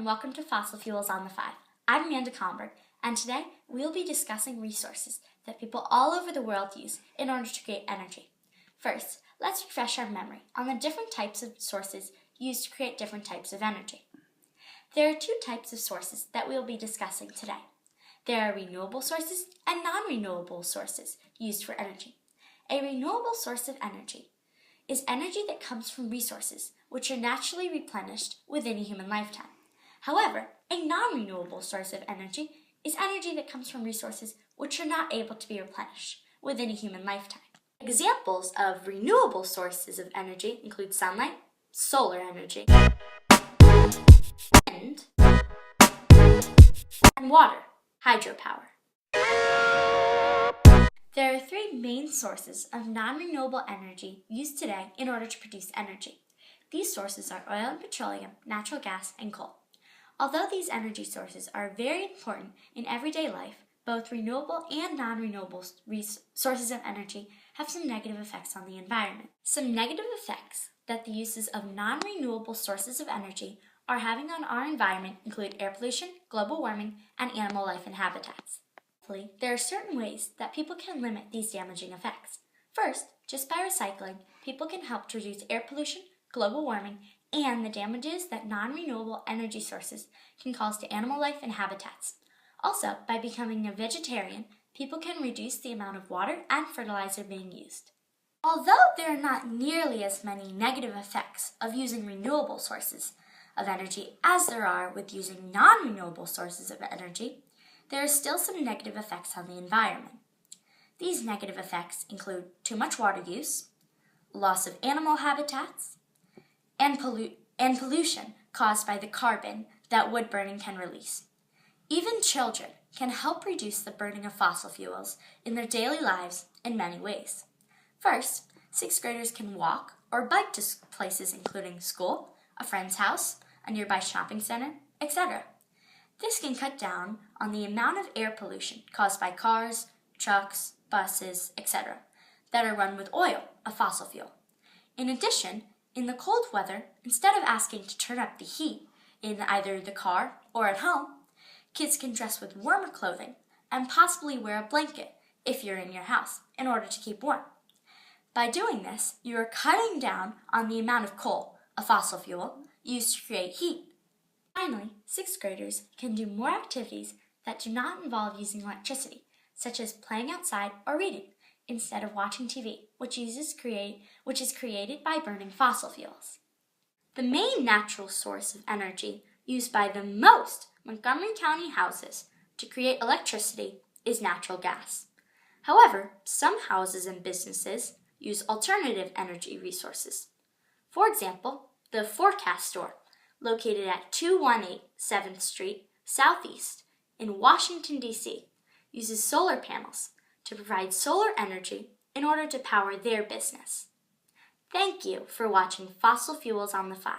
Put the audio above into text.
and welcome to Fossil Fuels on the 5. I'm Amanda Comberg, and today we'll be discussing resources that people all over the world use in order to create energy. First, let's refresh our memory on the different types of sources used to create different types of energy. There are two types of sources that we'll be discussing today. There are renewable sources and non-renewable sources used for energy. A renewable source of energy is energy that comes from resources which are naturally replenished within a human lifetime. However, a non-renewable source of energy is energy that comes from resources which are not able to be replenished within a human lifetime. Examples of renewable sources of energy include sunlight, solar energy, wind, and water, hydropower. There are three main sources of non-renewable energy used today in order to produce energy. These sources are oil and petroleum, natural gas, and coal. Although these energy sources are very important in everyday life, both renewable and non-renewable sources of energy have some negative effects on the environment. Some negative effects that the uses of non-renewable sources of energy are having on our environment include air pollution, global warming, and animal life and habitats. There are certain ways that people can limit these damaging effects. First, just by recycling, people can help to reduce air pollution, global warming, and the damages that non-renewable energy sources can cause to animal life and habitats. Also, by becoming a vegetarian, people can reduce the amount of water and fertilizer being used. Although there are not nearly as many negative effects of using renewable sources of energy as there are with using non-renewable sources of energy, there are still some negative effects on the environment. These negative effects include too much water use, loss of animal habitats, and pollution caused by the carbon that wood burning can release. Even children can help reduce the burning of fossil fuels in their daily lives in many ways. First, 6th graders can walk or bike to places including school, a friend's house, a nearby shopping center, etc. This can cut down on the amount of air pollution caused by cars, trucks, buses, etc. that are run with oil, a fossil fuel. In addition, in the cold weather, instead of asking to turn up the heat in either the car or at home, kids can dress with warmer clothing and possibly wear a blanket if you're in your house in order to keep warm. By doing this, you are cutting down on the amount of coal, a fossil fuel, used to create heat. Finally, 6th graders can do more activities that do not involve using electricity, such as playing outside or reading, instead of watching TV, which is created by burning fossil fuels. The main natural source of energy used by the most Montgomery County houses to create electricity is natural gas. However, some houses and businesses use alternative energy resources. For example, the Forecast Store, located at 218 7th Street Southeast in Washington, D.C., uses solar panels to provide solar energy in order to power their business. Thank you for watching Fossil Fuels on the 5.